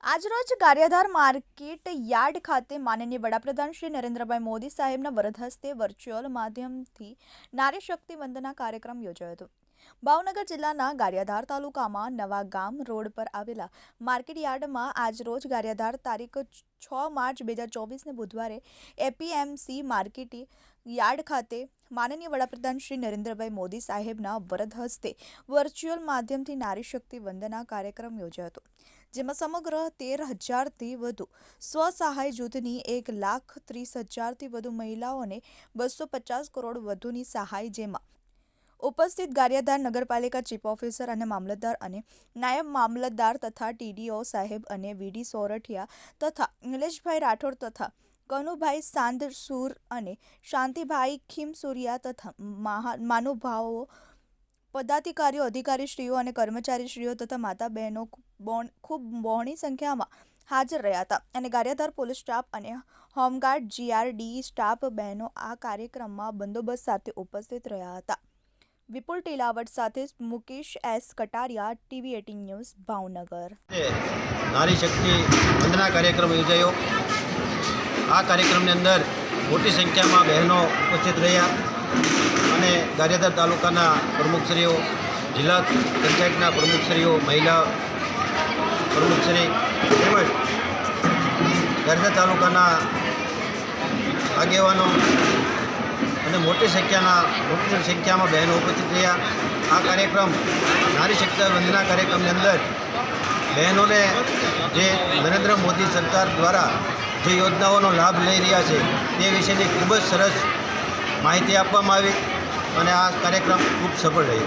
આજરોજ Gariadhar market yard ખાતે માનનીય વડાપ્રધાન શ્રી નરેન્દ્રભાઈ મોદી સાહેબના વરદ હસ્તે વર્ચ્યુઅલ માધ્યમથી નારી શક્તિ વંદના કાર્યક્રમ યોજાયો હતો। ભાવનગર જિલ્લાના ગારિયાધાર તાલુકામાં નવા ગામ રોડ પર આવેલા માર્કેટ યાર્ડમાં આજરોજ ગારિયાધાર તારીખ 6 માર્ચ 2024ને બુધવારે એપીએમસી માર્કેટ યાર્ડ ખાતે માનનીય વડાપ્રધાન શ્રી નરેન્દ્રભાઈ મોદી સાહેબના વરદ હસ્તે વર્ચ્યુઅલ માધ્યમથી નારી શક્તિ વંદના કાર્યક્રમ યોજાયો હતો, જેમાં સમગ્ર 13,000થી વધુ સ્વસહાય જૂથની 1,30,000થી વધુ મહિલાઓને 250 કરોડ વધુની સહાય, જેમાં ઉપસ્થિત ગારિયાધાર નગરપાલિકા ચીફ ઓફિસર અને મામલતદાર અને નાયબ મામલતદાર તથા ટીડીઓ સાહેબ અને વીડી સોરઠિયા તથા નિલેશભાઈ રાઠોડ તથા કનુભાઈ સાંદસુર અને શાંતિભાઈ ખીમસુરિયા તથા મહાનુભાવો, પદાધિકારીઓ, અધિકારીશ્રીઓ અને કર્મચારીશ્રીઓ તથા માતા બહેનો ખૂબ બહોળી સંખ્યામાં હાજર રહ્યા હતા અને ગારિયાધાર પોલીસ સ્ટાફ અને હોમગાર્ડ જીઆરડી સ્ટાફ બહેનો આ કાર્યક્રમમાં બંદોબસ્ત સાથે ઉપસ્થિત રહ્યા હતા। વિપુલ ટીલાવટ સાથે Mukesh S Kataria, TV 18 news, Bhavnagar. નારી શક્તિ વંદના કાર્યક્રમ યોજાયો। આ કાર્યક્રમની અંદર મોટી સંખ્યામાં બહેનો ઉપસ્થિત રહ્યા અને ગારિયાધાર તાલુકાના પ્રમુખશ્રીઓ, જિલ્લા પંચાયતના પ્રમુખશ્રીઓ, મહિલા પ્રમુખશ્રી તેમજ ગારિયાધાર તાલુકાના આગેવાનો અને મોટી સંખ્યામાં બહેનો ઉપસ્થિત રહ્યા। આ કાર્યક્રમ નારી શક્તિ વંદના કાર્યક્રમની અંદર બહેનોને જે નરેન્દ્ર મોદી સરકાર દ્વારા જે યોજનાઓનો લાભ લઈ રહ્યા છે તે વિશેની ખૂબ જ સરસ માહિતી આપવામાં આવી અને આ કાર્યક્રમ ખૂબ સફળ રહ્યો।